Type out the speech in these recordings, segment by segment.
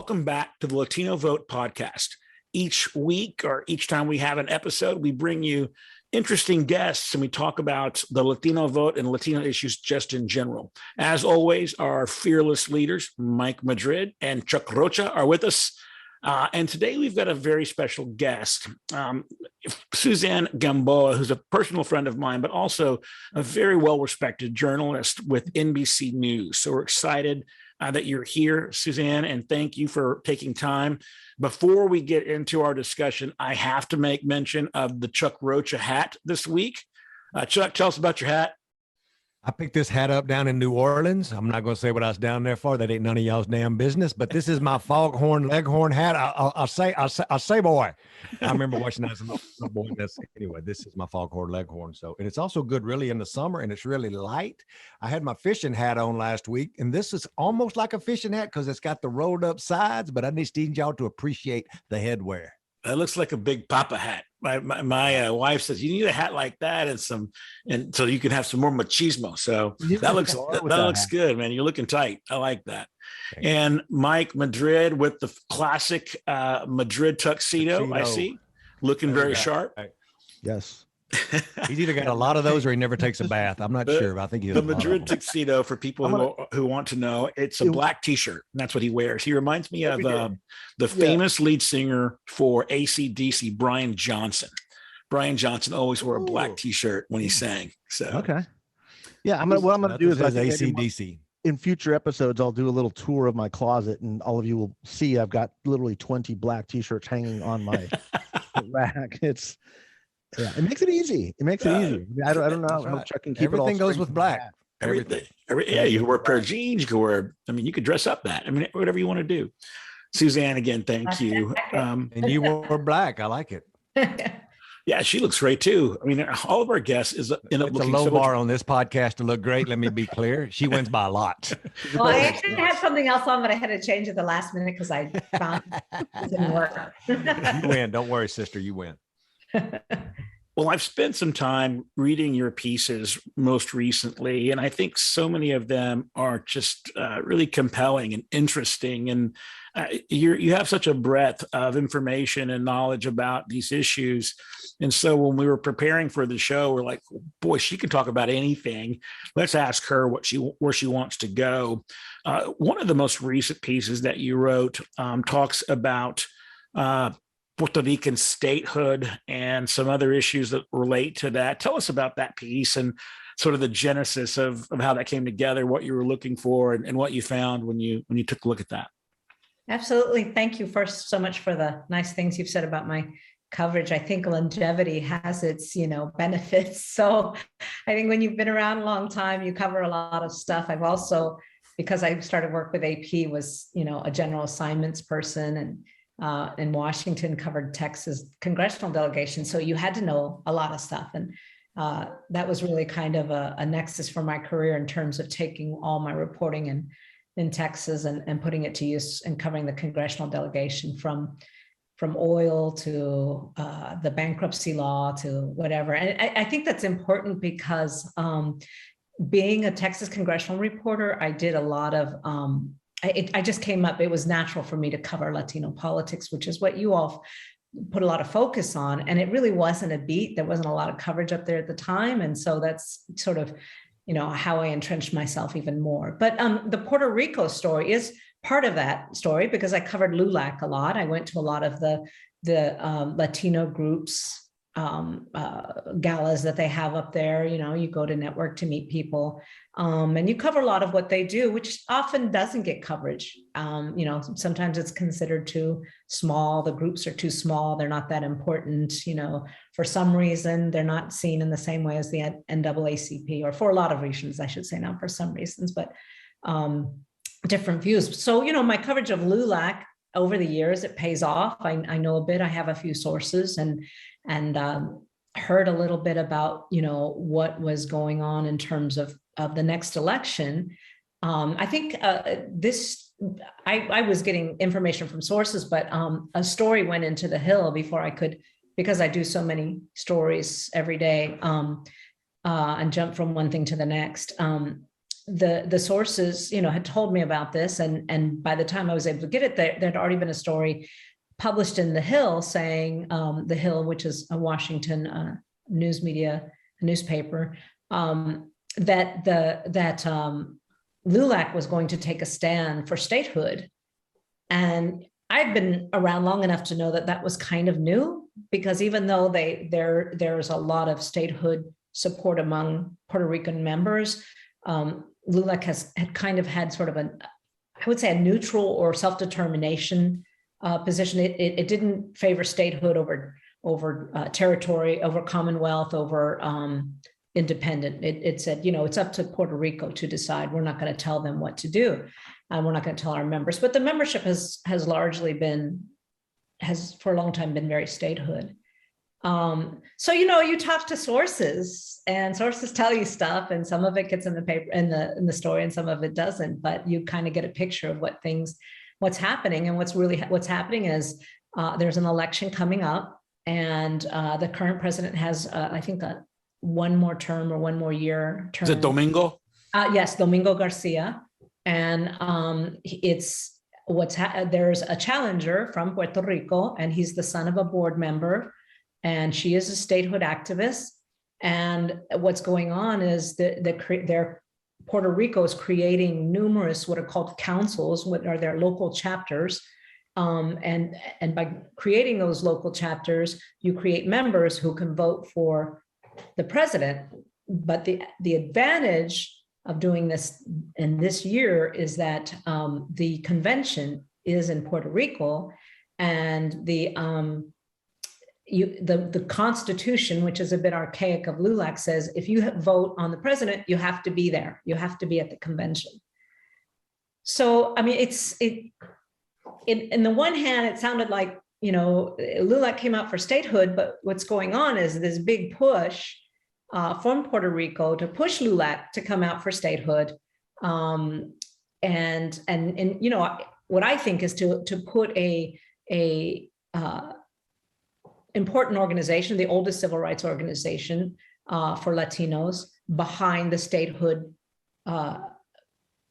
Welcome back to the Latino Vote Podcast. Each week or each time we have an episode, we bring you interesting guests and we talk about the Latino vote and Latino issues just in general. As always, our fearless leaders, Mike Madrid and Chuck Rocha, are with us. And today we've got a very special guest, Suzanne Gamboa, who's a personal friend of mine, but also a very well-respected journalist with NBC News. So we're excited that you're here, Suzanne, and thank you for taking time. Before we get into our discussion, I have to make mention of the Chuck Rocha hat this week. Chuck, tell us about your hat. I picked this hat up down in New Orleans. I'm not going to say what I was down there for. That ain't none of y'all's damn business. But this is my foghorn leghorn hat. I'll say, boy. I remember watching that as a little boy. Anyway, this is my foghorn leghorn. So, and it's also good, really, in the summer, and it's really light. I had my fishing hat on last week, and this is almost like a fishing hat because it's got the rolled up sides. But I need y'all to appreciate the headwear. That looks like a big Papa hat. My wife says you need a hat like that and so you can have some more machismo. So that looks good, man. You're looking tight. I like that. And Mike Madrid with the classic Madrid tuxedo. I see, looking very sharp. Yes. He's either got a lot of those or he never takes a bath. I'm not sure, but I think he has the Madrid tuxedo. For people who want to know, it's a black T-shirt, and that's what he wears. He reminds me of the famous lead singer for AC/DC, Brian Johnson. Brian Johnson always wore a black T-shirt when he sang. So okay, yeah. What I'm going to do is AC/DC. In future episodes, I'll do a little tour of my closet, and all of you will see I've got literally 20 black T-shirts hanging on my rack. Yeah, it makes it easy. I don't know how Chuck can keep everything goes with black. Everything. Yeah, you can wear a pair of jeans. You can wear. I mean, you could dress up that. I mean, whatever you want to do. Suzanne, again, thank you. And you wore black. I like it. Yeah, she looks great too. I mean, all of our guests end up looking a low bar on this podcast to look great. Let me be clear. She wins by a lot. Well, I actually had something else on, but I had to change it the last minute because I found it didn't work. You win. Don't worry, sister. You win. Well, I've spent some time reading your pieces most recently, and I think so many of them are just really compelling and interesting. And you have such a breadth of information and knowledge about these issues. And so when we were preparing for the show, we're like, boy, she can talk about anything. Let's ask her where she wants to go. One of the most recent pieces that you wrote talks about Puerto Rican statehood and some other issues that relate to that. Tell us about that piece and sort of the genesis of how that came together, what you were looking for and what you found when you took a look at that. Absolutely. Thank you first so much for the nice things you've said about my coverage. I think longevity has its, benefits. So I think when you've been around a long time, you cover a lot of stuff. I've also, because I started work with AP, was, a general assignments person, and in Washington covered Texas congressional delegation. So you had to know a lot of stuff. And that was really kind of a nexus for my career in terms of taking all my reporting in Texas and putting it to use and covering the congressional delegation from oil to the bankruptcy law to whatever. And I think that's important because being a Texas congressional reporter, I did a lot of I just came up, it was natural for me to cover Latino politics, which is what you all put a lot of focus on. And it really wasn't a beat. There wasn't a lot of coverage up there at the time. And so that's sort of, how I entrenched myself even more. But the Puerto Rico story is part of that story because I covered LULAC a lot. I went to a lot of the Latino groups, galas that they have up there. You go to network to meet people, and you cover a lot of what they do, which often doesn't get coverage. Sometimes it's considered too small. The groups are too small. They're not that important. For some reason, they're not seen in the same way as the NAACP, or for a lot of reasons, I should say, not for some reasons, but different views. So, my coverage of LULAC over the years, it pays off. I know a bit. I have a few sources and heard a little bit about, what was going on in terms of the next election. I think I was getting information from sources, but a story went into the Hill before I could, because I do so many stories every day and jump from one thing to the next. the sources, had told me about this, and by the time I was able to get it, there'd already been a story published in The Hill saying, The Hill, which is a Washington news media newspaper, that LULAC was going to take a stand for statehood. And I'd been around long enough to know that was kind of new, because even though there's a lot of statehood support among Puerto Rican members, LULAC had kind of had sort of I would say a neutral or self-determination position. It didn't favor statehood over territory, over Commonwealth, over independent. It said, it's up to Puerto Rico to decide. We're not going to tell them what to do. We're not going to tell our members. But the membership has largely has for a long time been very statehood. So, you talk to sources, and sources tell you stuff, and some of it gets in the paper, in the story, and some of it doesn't, but you kind of get a picture of what's happening. And what's happening is there's an election coming up, and the current president has, I think, one more term or one more year term. Is it Domingo? Yes, Domingo Garcia. And there's a challenger from Puerto Rico, and he's the son of a board member, and she is a statehood activist. And what's going on is Puerto Rico is creating numerous what are called councils, what are their local chapters. And by creating those local chapters, you create members who can vote for the president. But the advantage of doing this in this year is that the convention is in Puerto Rico, and the Constitution, which is a bit archaic, of LULAC, says if you vote on the president, you have to be there. You have to be at the convention. So, I mean, in the one hand, it sounded like, LULAC came out for statehood, but what's going on is this big push from Puerto Rico to push LULAC to come out for statehood. And what I think is to put a important organization, the oldest civil rights organization for Latinos, behind the statehood,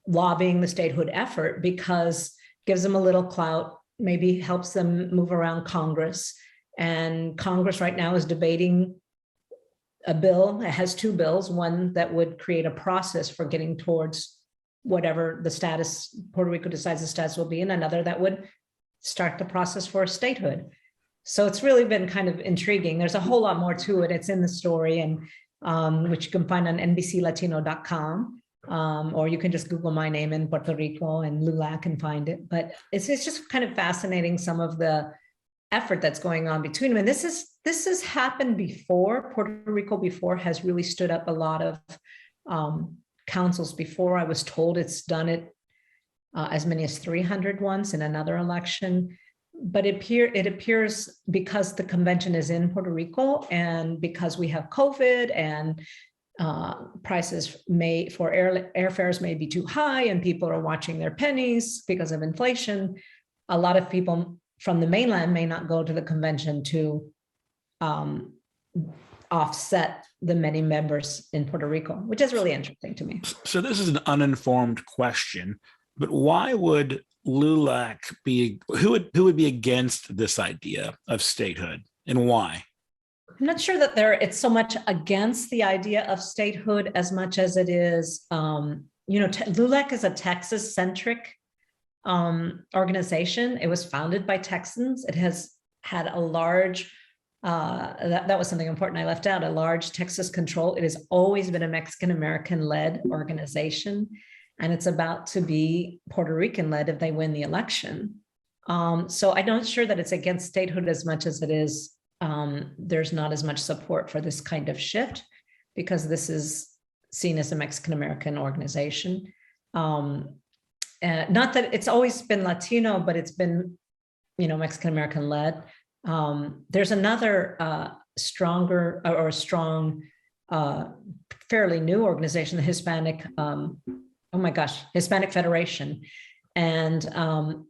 lobbying the statehood effort, because gives them a little clout, maybe helps them move around Congress. And Congress right now is debating a bill. It has two bills, one that would create a process for getting towards whatever the status Puerto Rico decides the status will be, and another that would start the process for statehood. So it's really been kind of intriguing. There's a whole lot more to it. It's in the story, and which you can find on NBCLatino.com, or you can just Google my name in Puerto Rico and LULAC and find it. But it's just kind of fascinating, some of the effort that's going on between them. And this has happened before. Puerto Rico before has really stood up a lot of councils before. I was told it's done it as many as 300 once in another election. But it appears because the convention is in Puerto Rico, and because we have COVID, and prices for airfares may be too high, and people are watching their pennies because of inflation, a lot of people from the mainland may not go to the convention to offset the many members in Puerto Rico, which is really interesting to me. So this is an uninformed question, but why would LULAC who would be against this idea of statehood, and why? I'm not sure that it's so much against the idea of statehood as much as it is, LULAC is a Texas-centric organization. It was founded by Texans. It has had a large, that was something important I left out, a large Texas control. It has always been a Mexican-American-led organization, and it's about to be Puerto Rican-led if they win the election. So I'm not sure that it's against statehood as much as it is there's not as much support for this kind of shift, because this is seen as a Mexican-American organization. Not that it's always been Latino, but it's been, Mexican-American led. There's another strong, fairly new organization, the Hispanic, Hispanic Federation, and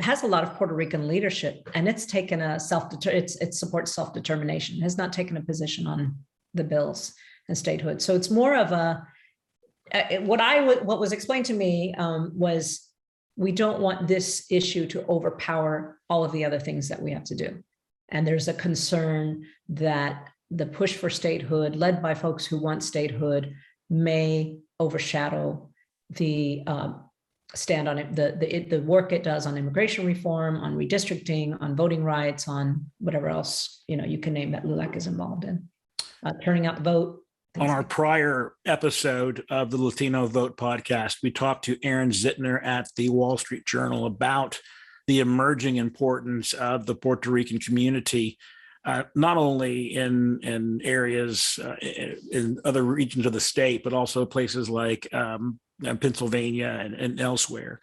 has a lot of Puerto Rican leadership, and it's taken it supports self-determination. It has not taken a position on the bills and statehood. So it's more of what was explained to me was we don't want this issue to overpower all of the other things that we have to do. And there's a concern that the push for statehood, led by folks who want statehood, may overshadow the stand on it, the work it does on immigration reform, on redistricting, on voting rights, on whatever else you can name that LULAC is involved in, turning out the vote. On our prior episode of the Latino Vote podcast, we talked to Aaron Zittner at the Wall Street Journal about the emerging importance of the Puerto Rican community, not only in areas in other regions of the state, but also places like Pennsylvania and elsewhere.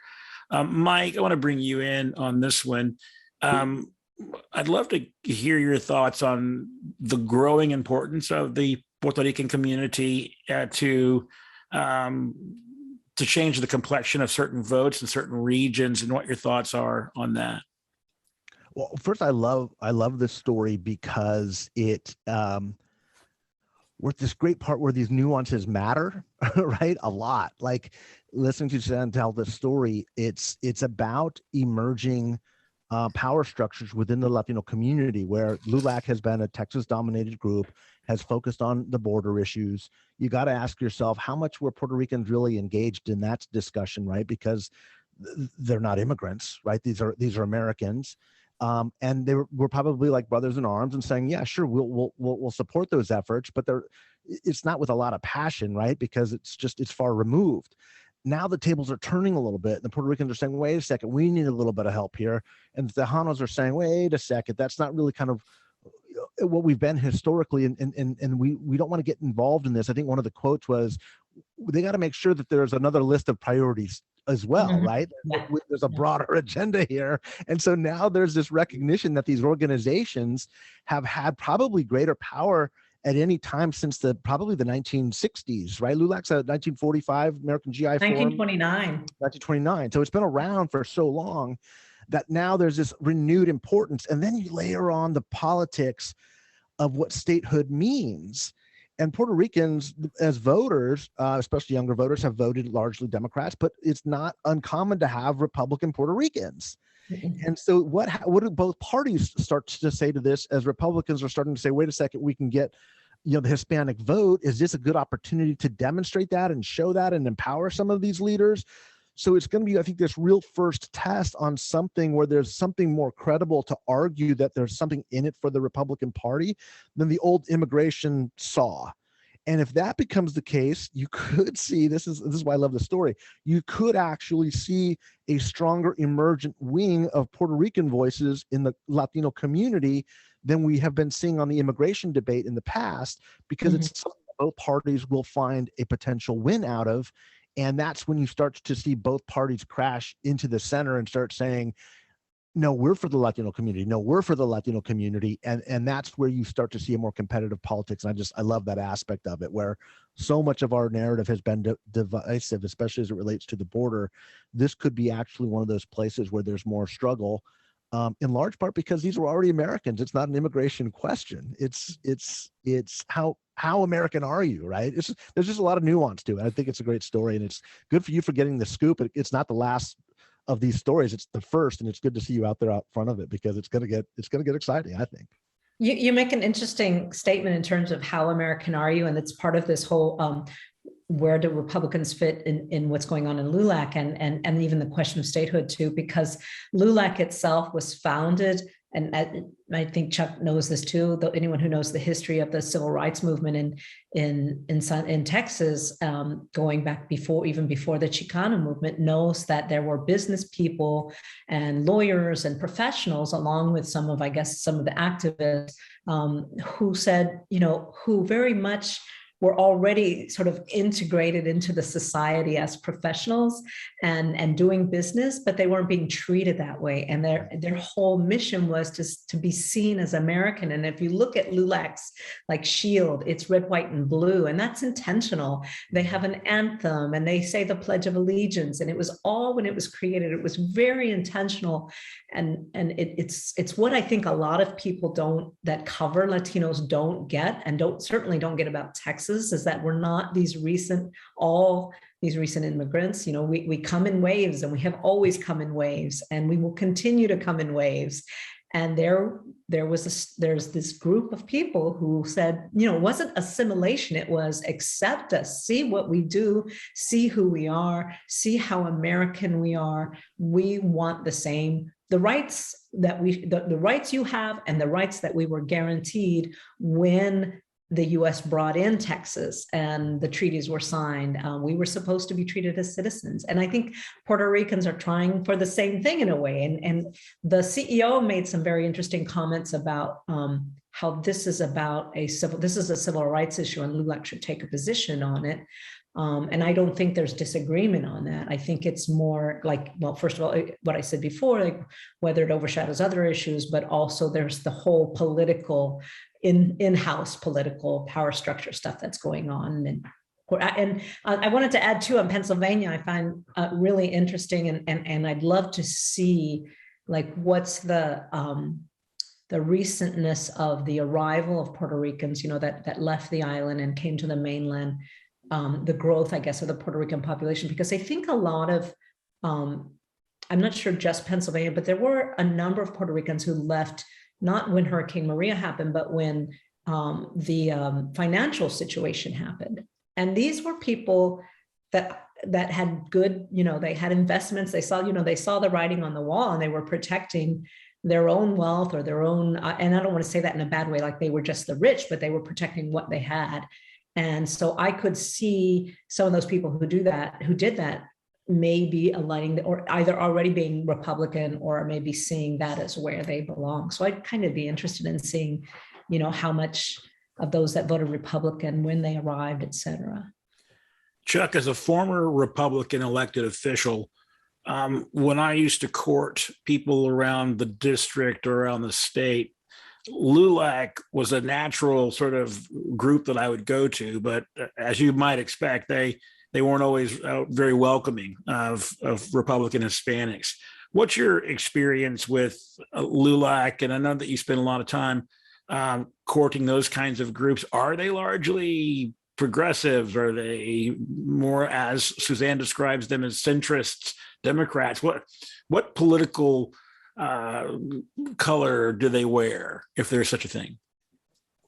Mike, I want to bring you in on this one. I'd love to hear your thoughts on the growing importance of the Puerto Rican community to change the complexion of certain votes in certain regions, and what your thoughts are on that. Well, first, I love this story because it we're at this great part where these nuances matter, right? A lot. Like listening to Suzanne tell this story, it's about emerging power structures within the Latino community, where LULAC has been a Texas-dominated group, has focused on the border issues. You got to ask yourself, how much were Puerto Ricans really engaged in that discussion, right? Because they're not immigrants, right? These are Americans. And they were probably like brothers in arms and saying, yeah, sure, we'll support those efforts, but it's not with a lot of passion, right? Because it's far removed. Now the tables are turning a little bit. The Puerto Ricans are saying, wait a second, we need a little bit of help here. And the Tejanos are saying, wait a second, that's not really kind of what we've been historically. And we don't want to get involved in this. I think one of the quotes was, they got to make sure that there's another list of priorities as well, mm-hmm. right? Yeah. There's a broader agenda here. And so now there's this recognition that these organizations have had probably greater power at any time since probably the 1960s, right? LULAC's a 1945 American GI 1929. Forum. 1929. So it's been around for so long that now there's this renewed importance. And then you layer on the politics of what statehood means. And Puerto Ricans, as voters, especially younger voters, have voted largely Democrats, but it's not uncommon to have Republican Puerto Ricans. Mm-hmm. And so what do both parties start to say to this, as Republicans are starting to say, wait a second, we can get the Hispanic vote? Is this a good opportunity to demonstrate that and show that and empower some of these leaders? So it's going to be, I think, this real first test on something where there's something more credible to argue that there's something in it for the Republican Party than the old immigration saw. And if that becomes the case, you could see, this is why I love the story, you could actually see a stronger emergent wing of Puerto Rican voices in the Latino community than we have been seeing on the immigration debate in the past, because mm-hmm. it's something that both parties will find a potential win out of. And that's when you start to see both parties crash into the center and start saying, no, we're for the Latino community. No, we're for the Latino community. And that's where you start to see a more competitive politics. And I love that aspect of it, where so much of our narrative has been divisive, especially as it relates to the border. This could be actually one of those places where there's more struggle, in large part because these were already Americans. It's not an immigration question. It's how American are you, right? There's just a lot of nuance to it. I think it's a great story, and it's good for you for getting the scoop. It's not the last of these stories; it's the first, and it's good to see you out there out front of it, because it's gonna get exciting, I think. You make an interesting statement in terms of how American are you, and it's part of this whole where do Republicans fit in what's going on in LULAC, and even the question of statehood too, because LULAC itself was founded, and I think Chuck knows this too, though anyone who knows the history of the civil rights movement in Texas, going back even before the Chicano movement, knows that there were business people and lawyers and professionals, along with some of the activists, who said, who very much were already sort of integrated into the society as professionals and doing business, but they weren't being treated that way. And their whole mission was just to be seen as American. And if you look at LULAC's shield, it's red, white, and blue, and that's intentional. They have an anthem and they say the Pledge of Allegiance, and it was all, when it was created, it was very intentional. And it's what I think a lot of people that cover Latinos don't get, and certainly don't get about Texas, Texas is that we're not these recent immigrants. We come in waves, and we have always come in waves, and we will continue to come in waves. And there's this group of people who said, it wasn't assimilation, it was accept us, see what we do, see who we are, see how American we are. We want the rights the rights you have, and the rights that we were guaranteed when the U.S. brought in Texas and the treaties were signed. We were supposed to be treated as citizens. And I think Puerto Ricans are trying for the same thing in a way. And the CEO made some very interesting comments about how this is a civil rights issue, and LULAC should take a position on it. And I don't think there's disagreement on that. I think it's more like, well, first of all, what I said before, like whether it overshadows other issues, but also there's the whole political in-house political power structure stuff that's going on. And I wanted to add too, on Pennsylvania, I find really interesting, and I'd love to see like what's the recentness of the arrival of Puerto Ricans, that left the island and came to the mainland, the growth, I guess, of the Puerto Rican population, because I think a lot of, I'm not sure just Pennsylvania, but there were a number of Puerto Ricans who left not when Hurricane Maria happened, but when the financial situation happened. And these were people that had good, they had investments. They saw the writing on the wall, and they were protecting their own wealth or their own, and I don't want to say that in a bad way, like they were just the rich, but they were protecting what they had. And so I could see some of those people who did that, maybe aligning or either already being Republican or maybe seeing that as where they belong. So I'd kind of be interested in seeing, how much of those that voted Republican, when they arrived, et cetera. Chuck, as a former Republican elected official, when I used to court people around the district or around the state, LULAC was a natural sort of group that I would go to, but as you might expect, they weren't always very welcoming of Republican Hispanics. What's your experience with LULAC? And I know that you spend a lot of time courting those kinds of groups. Are they largely progressives? Are they more, as Suzanne describes them, as centrists, Democrats? What political color do they wear, if there's such a thing?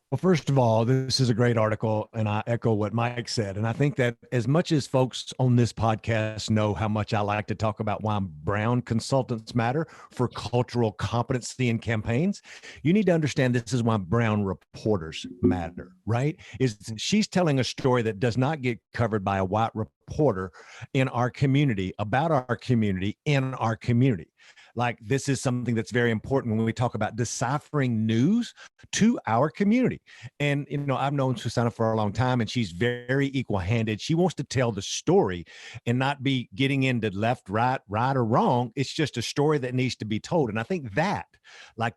Well, first of all, this is a great article, and I echo what Mike said. And I think that as much as folks on this podcast know how much I like to talk about why Brown consultants matter for cultural competency in campaigns, you need to understand this is why Brown reporters matter, right? She's telling a story that does not get covered by a white reporter in our community, about our community, in our community. Like, this is something that's very important when we talk about deciphering news to our community. And, I've known Susanna for a long time, and she's very equal-handed. She wants to tell the story and not be getting into left, right or wrong. It's just a story that needs to be told. And I think that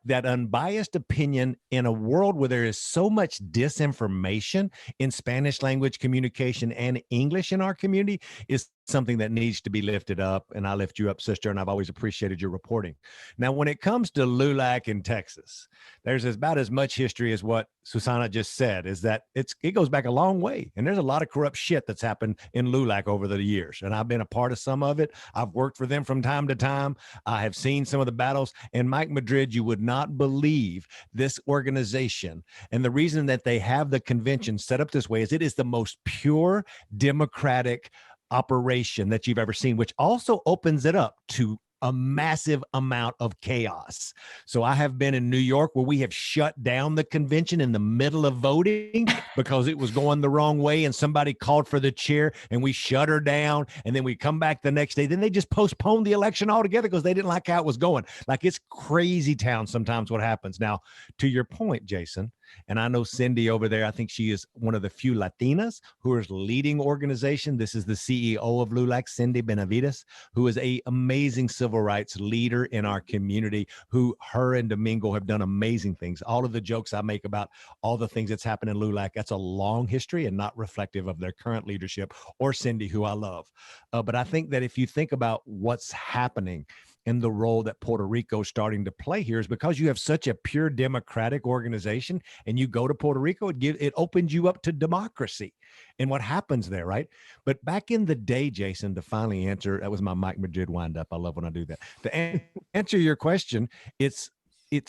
unbiased opinion in a world where there is so much disinformation in Spanish language communication and English in our community is something that needs to be lifted up. And I lift you up, sister, and I've always appreciated your reporting. Now, when it comes to LULAC in Texas, there's about as much history as what Susanna just said, is that it goes back a long way. And there's a lot of corrupt shit that's happened in LULAC over the years. And I've been a part of some of it. I've worked for them from time to time. I have seen some of the battles. And Mike Madrid, you would not believe this organization. And the reason that they have the convention set up this way is it is the most pure democratic operation that you've ever seen, which also opens it up to a massive amount of chaos. So I have been in New York where we have shut down the convention in the middle of voting because it was going the wrong way and somebody called for the chair and we shut her down, and then we come back the next day. Then they just postponed the election altogether because they didn't like how it was going. Like, it's crazy town sometimes what happens. Now, to your point, Jason, and I know Cindy over there, I think she is one of the few Latinas who is leading organization. This is the CEO of LULAC, Cindy Benavides, who is an amazing civil rights leader in our community, who her and Domingo have done amazing things. All of the jokes I make about all the things that's happened in LULAC, that's a long history and not reflective of their current leadership or Cindy, who I love. But I think that if you think about what's happening and the role that Puerto Rico is starting to play here is because you have such a pure democratic organization, and you go to Puerto Rico, it opens you up to democracy and what happens there, right? But back in the day, Jason, to finally answer, that was my Mike Madrid wind up. I love when I do that. To answer your question, it's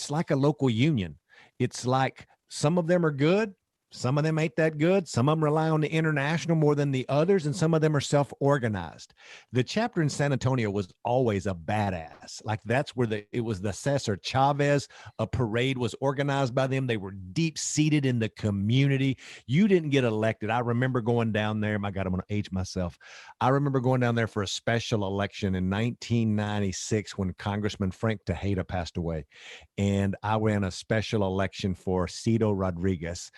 like a local union. It's like some of them are good. Some of them ain't that good. Some of them rely on the international more than the others, and some of them are self-organized. The chapter in San Antonio was always a badass. Like that's where it was the Cesar Chavez. A parade was organized by them. They were deep-seated in the community. You didn't get elected. I remember going down there. My God, I'm going to age myself. I remember going down there for a special election in 1996 when Congressman Frank Tejeda passed away. And I ran a special election for Cito Rodriguez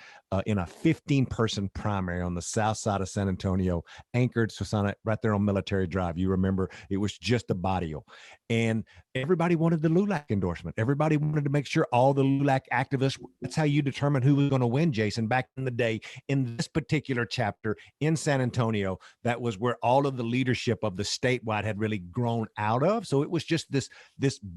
in a 15-person primary on the south side of San Antonio, anchored Susana right there on Military Drive. You remember it was just a barrio. And everybody wanted the LULAC endorsement. Everybody wanted to make sure all the LULAC activists, that's how you determine who was going to win, Jason, back in the day. In this particular chapter in San Antonio, that was where all of the leadership of the statewide had really grown out of. So it was just this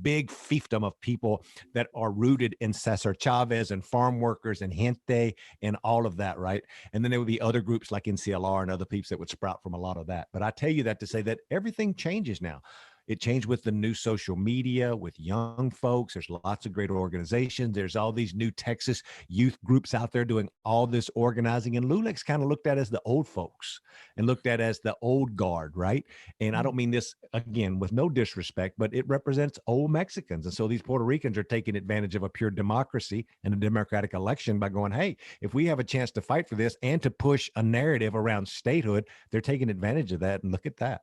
big fiefdom of people that are rooted in Cesar Chavez and farm workers and gente and all of that, right? And then there would be other groups like NCLR and other peeps that would sprout from a lot of that. But I tell you that to say that everything changes now. It changed with the new social media, with young folks. There's lots of great organizations. There's all these new Texas youth groups out there doing all this organizing. And LULAC's kind of looked at as the old folks and looked at as the old guard, right? And I don't mean this, again, with no disrespect, but it represents old Mexicans. And so these Puerto Ricans are taking advantage of a pure democracy and a democratic election by going, hey, if we have a chance to fight for this and to push a narrative around statehood, they're taking advantage of that. And look at that.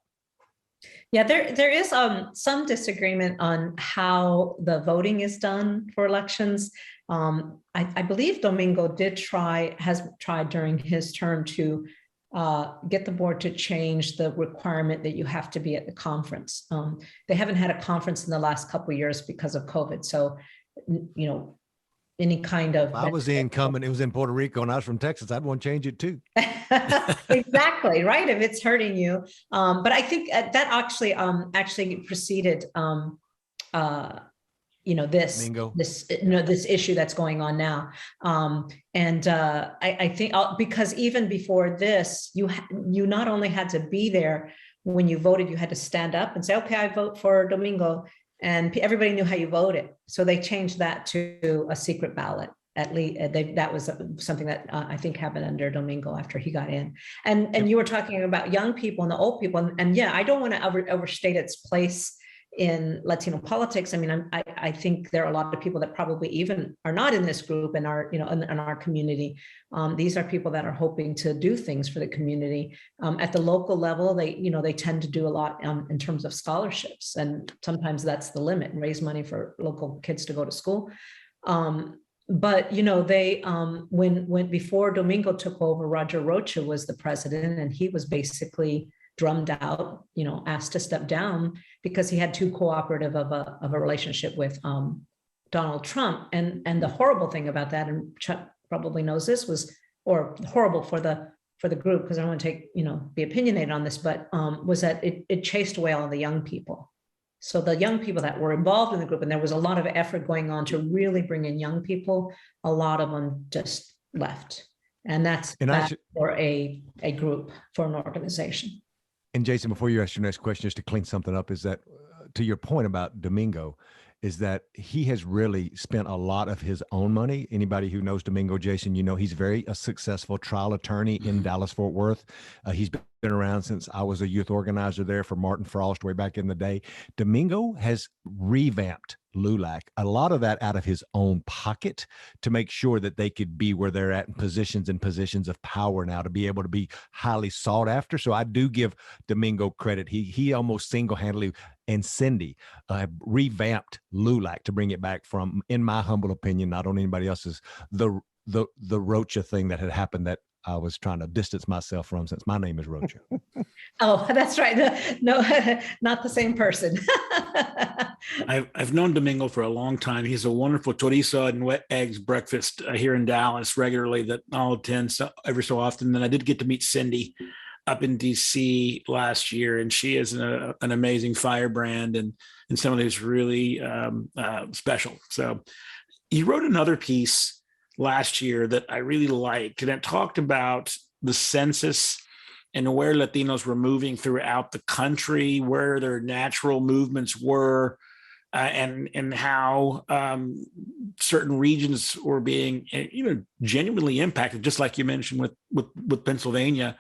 Yeah, there is some disagreement on how the voting is done for elections. I believe Domingo has tried during his term to get the board to change the requirement that you have to be at the conference. They haven't had a conference in the last couple of years because of COVID. So, you know, any kind of. I was the incumbent. It was in Puerto Rico, and I was from Texas. I'd want to change it too. Exactly right. If it's hurting you, but I think that actually preceded, this issue that's going on now, and I think because even before this, you not only had to be there when you voted, you had to stand up and say, "Okay, I vote for Domingo." And everybody knew how you voted. So they changed that to a secret ballot. At least that was something that I think happened under Domingo after he got in. And you were talking about young people and the old people. And yeah, I don't want to overstate its place in Latino politics. I mean, I think there are a lot of people that probably even are not in this group and are, in our community. These are people that are hoping to do things for the community. At the local level, they tend to do a lot in terms of scholarships. And sometimes that's the limit, and raise money for local kids to go to school. But they when before Domingo took over, Roger Rocha was the president, and he was basically drummed out, asked to step down because he had too cooperative of a relationship with Donald Trump. And the horrible thing about that, and Chuck probably knows this, or horrible for the group, because I don't want to be opinionated on this, but was that it chased away all the young people. So the young people that were involved in the group, and there was a lot of effort going on to really bring in young people, a lot of them just left. And that's for a group, for an organization. And Jason, before you ask your next question, just to clean something up, is that to your point about Domingo, is that he has really spent a lot of his own money. Anybody who knows Domingo, Jason, he's very a successful trial attorney in Dallas-Fort Worth. He's been around since I was a youth organizer there for Martin Frost way back in the day. Domingo has revamped LULAC, a lot of that out of his own pocket, to make sure that they could be where they're at in positions of power now, to be able to be highly sought after. So I do give Domingo credit. He almost single-handedly, and Cindy revamped LULAC to bring it back from, in my humble opinion, not on anybody else's, the Rocha thing that had happened that I was trying to distance myself from, since my name is Rocha. Oh, that's right. No, not the same person. I've known Domingo for a long time. He's a wonderful chorizo and wet eggs breakfast here in Dallas regularly that I'll attend every so often. Then I did get to meet Cindy up in DC last year, and she is an amazing firebrand and somebody who's really special. So you wrote another piece last year that I really liked, and it talked about the census and where Latinos were moving throughout the country, where their natural movements were, and how certain regions were being, genuinely impacted, just like you mentioned with Pennsylvania.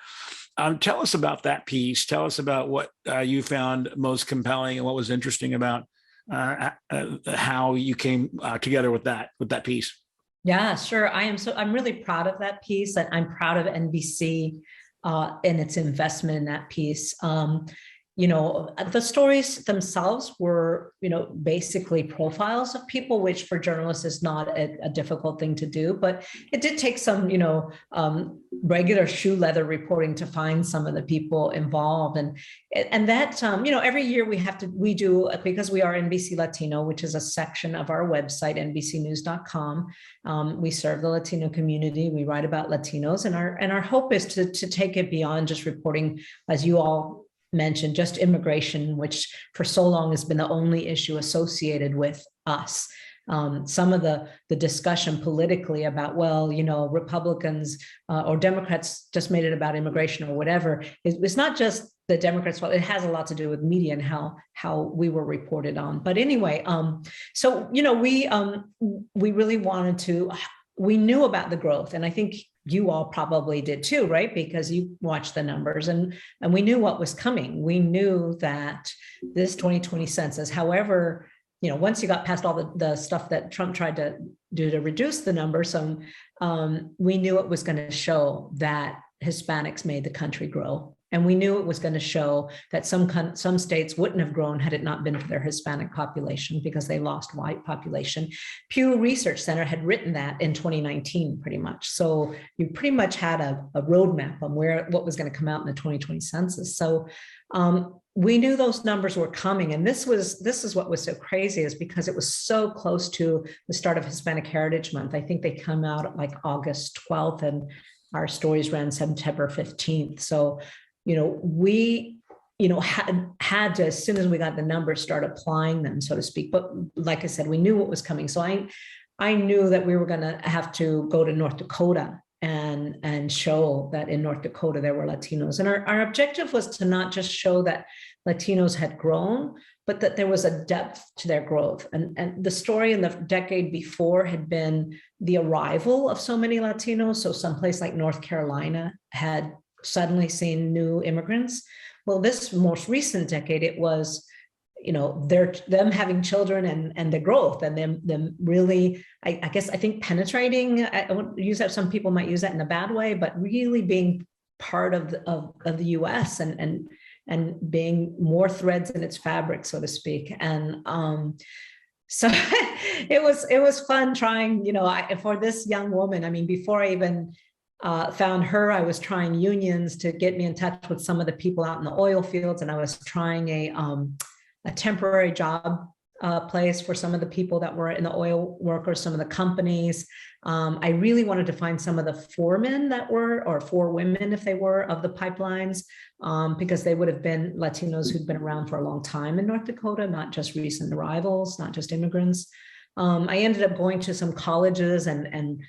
Tell us about that piece. Tell us about what you found most compelling and what was interesting about how you came together with that piece. Yeah, sure. I'm really proud of that piece, and I'm proud of NBC and its investment in that piece. The stories themselves were, basically profiles of people, which for journalists is not a difficult thing to do, but it did take some, regular shoe leather reporting to find some of the people involved. And that, every year we do, because we are NBC Latino, which is a section of our website, nbcnews.com. We serve the Latino community. We write about Latinos, and our hope is to take it beyond just reporting, as you all mentioned, just immigration, which for so long has been the only issue associated with us. Some of the discussion politically about, Republicans or Democrats just made it about immigration or whatever. It's not just the Democrats' fault. It has a lot to do with media and how we were reported on. But anyway, we really wanted to. We knew about the growth, and I think you all probably did too, right? Because you watched the numbers, and we knew what was coming. We knew that this 2020 census, however, once you got past all the stuff that Trump tried to do to reduce the numbers, we knew it was going to show that Hispanics made the country grow. And we knew it was going to show that some states wouldn't have grown had it not been for their Hispanic population, because they lost white population. Pew Research Center had written that in 2019, pretty much. So you pretty much had a roadmap on what was going to come out in the 2020 census. So we knew those numbers were coming. And this is what was so crazy, is because it was so close to the start of Hispanic Heritage Month. I think they come out like August 12th, and our stories ran September 15th. So we, had to, as soon as we got the numbers, start applying them, so to speak. But like I said, we knew what was coming. So I knew that we were going to have to go to North Dakota and show that in North Dakota there were Latinos. And our objective was to not just show that Latinos had grown, but that there was a depth to their growth. And the story in the decade before had been the arrival of so many Latinos. So someplace like North Carolina had suddenly seen new immigrants. Well, this most recent decade, it was, them having children and the growth, and them really, I think penetrating. I won't use that. Some people might use that in a bad way, but really being part of the U.S. and being more threads in its fabric, so to speak. And so it was fun trying. For this young woman. Before I even found her, I was trying unions to get me in touch with some of the people out in the oil fields, and I was trying a temporary job place for some of the people that were in the oil workers, some of the companies. I really wanted to find some of the foremen that were, or forewomen if they were, of the pipelines, because they would have been Latinos who'd been around for a long time in North Dakota, not just recent arrivals, not just immigrants. I ended up going to some colleges and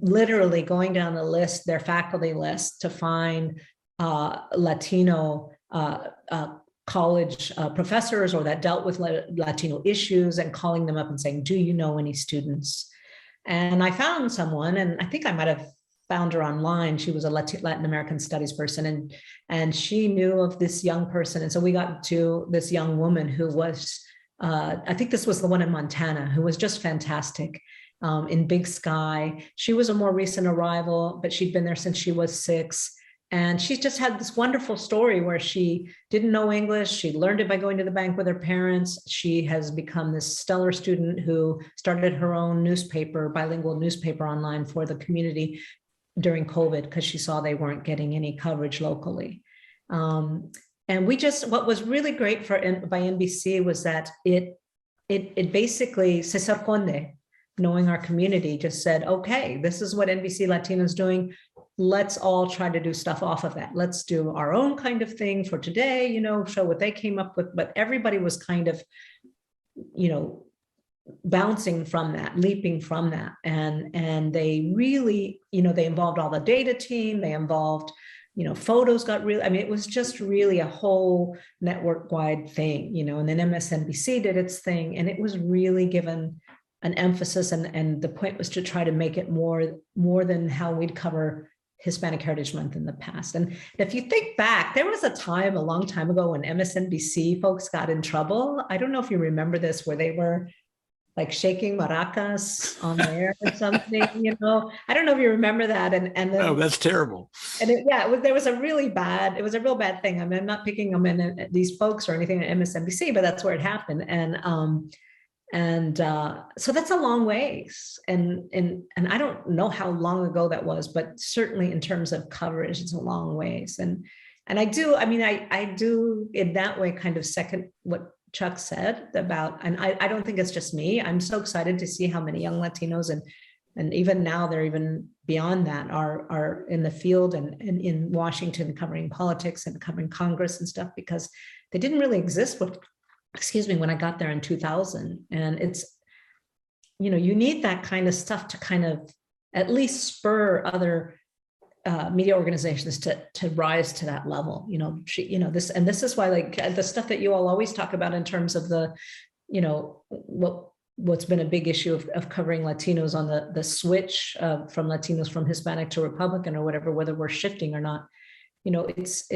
literally going down the list, their faculty list, to find Latino college professors or that dealt with Latino issues, and calling them up and saying, do you know any students? And I found someone, and I think I might have found her online. She was a Latin American studies person, and she knew of this young person. And so we got to this young woman who was, I think this was the one in Montana, who was just fantastic. In Big Sky. She was a more recent arrival, but she'd been there since she was 6. And she just had this wonderful story where she didn't know English. She learned it by going to the bank with her parents. She has become this stellar student who started her own newspaper, bilingual newspaper online for the community during COVID, because she saw they weren't getting any coverage locally. And what was really great by NBC was that it basically, Cesar Conde, knowing our community, just said, okay, this is what NBC Latino is doing. let's all try to do stuff off of that. Let's do our own kind of thing for today, show what they came up with. But everybody was kind of, bouncing from that, leaping from that. And they really, they involved all the data team, they involved, photos got really, it was just really a whole network-wide thing, and then MSNBC did its thing, and it was really given an emphasis, and the point was to try to make it more than how we'd cover Hispanic Heritage Month in the past. And if you think back, there was a time a long time ago when MSNBC folks got in trouble. I don't know if you remember this, where they were like shaking maracas on there or something, I don't know if you remember that. And then, oh, that's terrible. And there was a real bad thing. I'm not picking them in these folks or anything at MSNBC, but that's where it happened. And so that's a long ways. And I don't know how long ago that was, but certainly in terms of coverage, it's a long ways. And I do in that way kind of second what Chuck said about, and I don't think it's just me. I'm so excited to see how many young Latinos and even now they're even beyond that are in the field and in Washington covering politics and covering Congress and stuff, because they didn't really exist when I got there in 2000. And it's, you need that kind of stuff to kind of at least spur other media organizations to rise to that level, this is why, like, the stuff that you all always talk about in terms of the, what's been a big issue of covering Latinos on the switch from Latinos from Hispanic to Republican or whatever, whether we're shifting or not, it's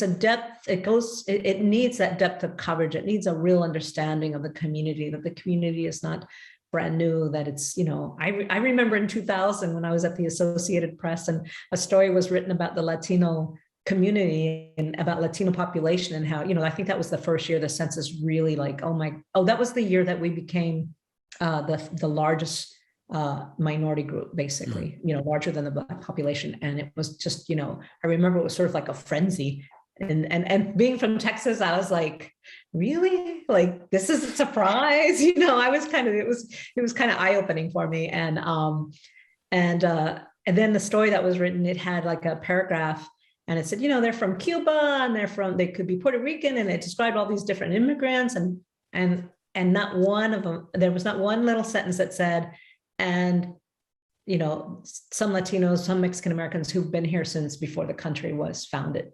a depth, it needs that depth of coverage. It needs a real understanding of the community, that the community is not brand new, that it's, I remember in 2000 when I was at the Associated Press and a story was written about the Latino community and about Latino population and how, I think that was the first year the census really that was the year that we became the largest minority group, basically, larger than the Black population. And it was just, I remember it was sort of like a frenzy. And being from Texas, I was like, really? Like, this is a surprise? I was kind of, it was kind of eye-opening for me. And then the story that was written, it had like a paragraph and it said, they're from Cuba and they could be Puerto Rican. And it described all these different immigrants and not one of them, there was not one little sentence that said, and some Latinos, some Mexican Americans who've been here since before the country was founded,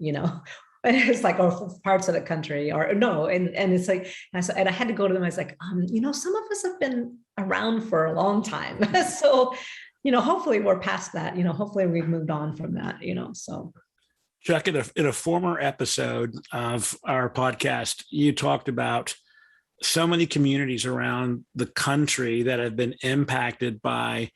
and it's like, or parts of the country, or no, and it's like, and I had to go to them. I was like, some of us have been around for a long time, so hopefully we're past that. Hopefully we've moved on from that. So. Chuck, in a former episode of our podcast, you talked about so many communities around the country that have been impacted by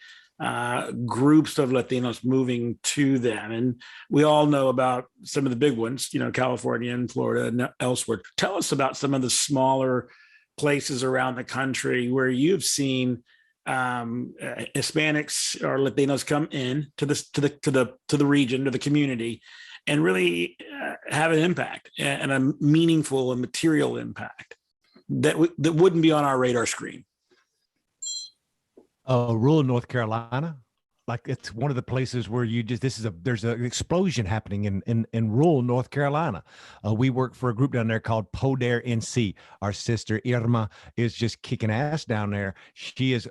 groups of Latinos moving to them. And we all know about some of the big ones, California and Florida and elsewhere. Tell us about some of the smaller places around the country where you've seen Hispanics or Latinos come in to the region, to the community, and really have an impact and a meaningful and material impact that wouldn't be on our radar screen. Rural North Carolina, like it's one of the places where there's an explosion happening in rural North Carolina. We work for a group down there called Poder NC. Our sister Irma is just kicking ass down there. She's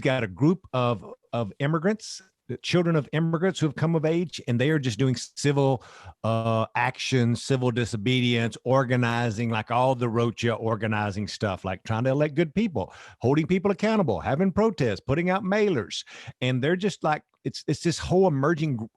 got a group of immigrants, the children of immigrants who have come of age, and they are just doing civil action, civil disobedience, organizing, like all the Rocha organizing stuff, like trying to elect good people, holding people accountable, having protests, putting out mailers. And they're just like, it's this whole emerging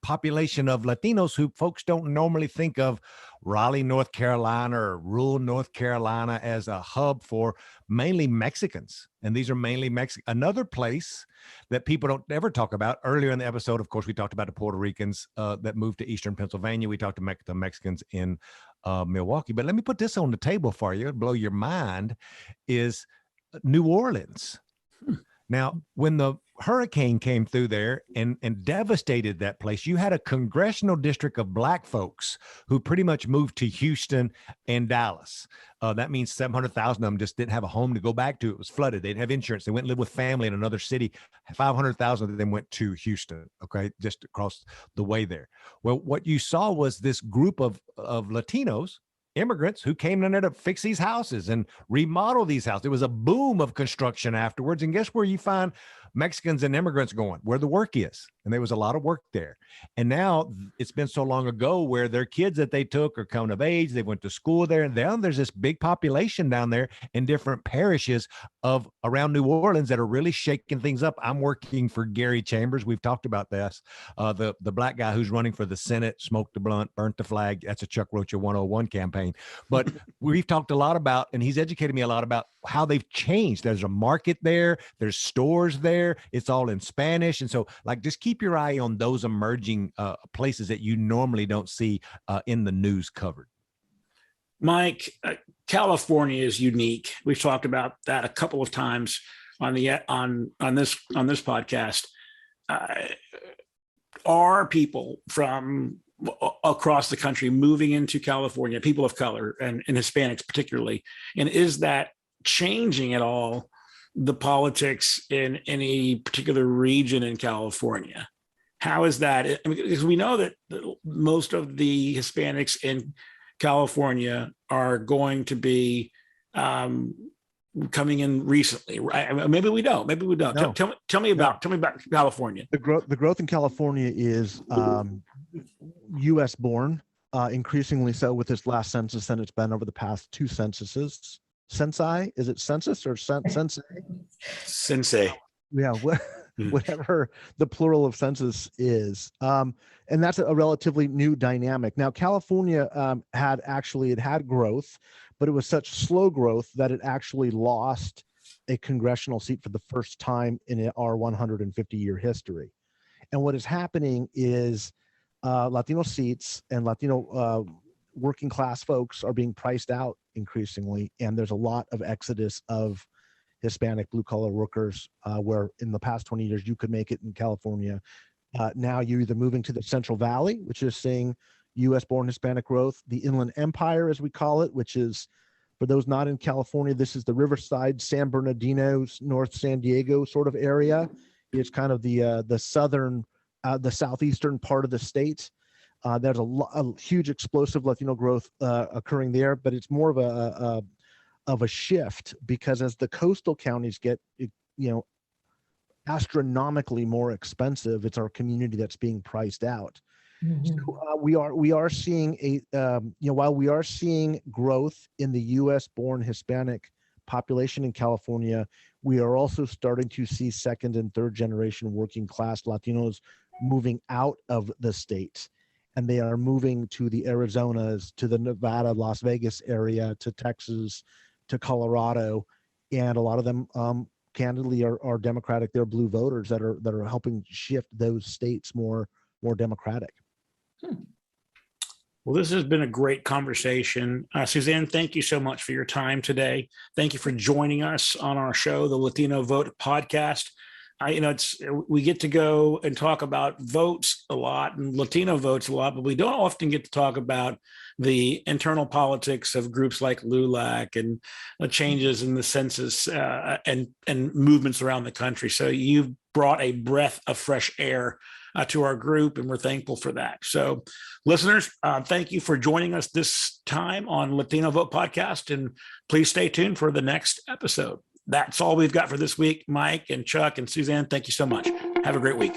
population of Latinos who folks don't normally think of Raleigh, North Carolina, or rural North Carolina as a hub for, mainly Mexicans. And these are mainly Mexican. Another place that people don't ever talk about, earlier in the episode, of course, we talked about the Puerto Ricans that moved to Eastern Pennsylvania. We talked to the Mexicans in Milwaukee. But let me put this on the table for you, blow your mind, is New Orleans. Now, when the hurricane came through there and devastated that place. You had a congressional district of Black folks who pretty much moved to Houston and Dallas. That means 700,000 of them just didn't have a home to go back to. It was flooded. They didn't have insurance. They went and lived with family in another city. 500,000 of them went to Houston, okay, just across the way there. Well, what you saw was this group of Latinos, immigrants who came in there to fix these houses and remodel these houses. There was a boom of construction afterwards. And guess where you find Mexicans and immigrants going? Where the work is. And there was a lot of work there. And now it's been so long ago where their kids that they took are coming of age. They went to school there. And now there's this big population down there in different parishes of around New Orleans that are really shaking things up. I'm working for Gary Chambers. We've talked about this. The Black guy who's running for the Senate, smoked the blunt, burnt the flag. That's a Chuck Rocha 101 campaign. But we've talked a lot about, and he's educated me a lot about how they've changed. There's a market there. There's stores there. It's all in Spanish. And so like, just keep your eye on those emerging places that you normally don't see in the news covered. Mike, California is unique. We've talked about that a couple of times on this podcast. Are people from across the country moving into California, people of color and Hispanics particularly, and is that changing at all the politics in any particular region in California? How is that? I mean, because we know that most of the Hispanics in California are going to be coming in recently, right? Maybe we don't. Maybe we don't. No. Tell me about California. The growth in California is U.S. born, increasingly so with this last census than it's been over the past two censuses. Censi? Is it census or sensei? Sensei. Yeah, whatever the plural of census is. And that's a relatively new dynamic. Now, California had growth, but it was such slow growth that it actually lost a congressional seat for the first time in our 150-year history. And what is happening is Latino seats and Latino working class folks are being priced out increasingly, and there's a lot of exodus of Hispanic blue collar workers where in the past 20 years you could make it in California. Now you're either moving to the Central Valley, which is seeing U.S. born Hispanic growth, the Inland Empire as we call it, which is, for those not in California, this is the Riverside, San Bernardino, North San Diego sort of area. It's kind of the southern, the southeastern part of the state. There's a huge explosive Latino growth occurring there, but it's more of a shift because as the coastal counties get, astronomically more expensive, it's our community that's being priced out. Mm-hmm. So, we are seeing while we are seeing growth in the U.S. born Hispanic population in California, we are also starting to see second and third generation working class Latinos moving out of the state. And they are moving to the Arizonas, to the Nevada, Las Vegas area, to Texas, to Colorado. And a lot of them candidly are Democratic. They're blue voters that are helping shift those states more Democratic. Well, this has been a great conversation. Suzanne, thank you so much for your time today. Thank you for joining us on our show, the Latino Vote Podcast. We get to go and talk about votes a lot and Latino votes a lot, but we don't often get to talk about the internal politics of groups like LULAC and the changes in the census and movements around the country. So you've brought a breath of fresh air to our group, and we're thankful for that. So listeners, thank you for joining us this time on Latino Vote Podcast, and please stay tuned for the next episode. That's all we've got for this week. Mike and Chuck and Suzanne, thank you so much. Have a great week.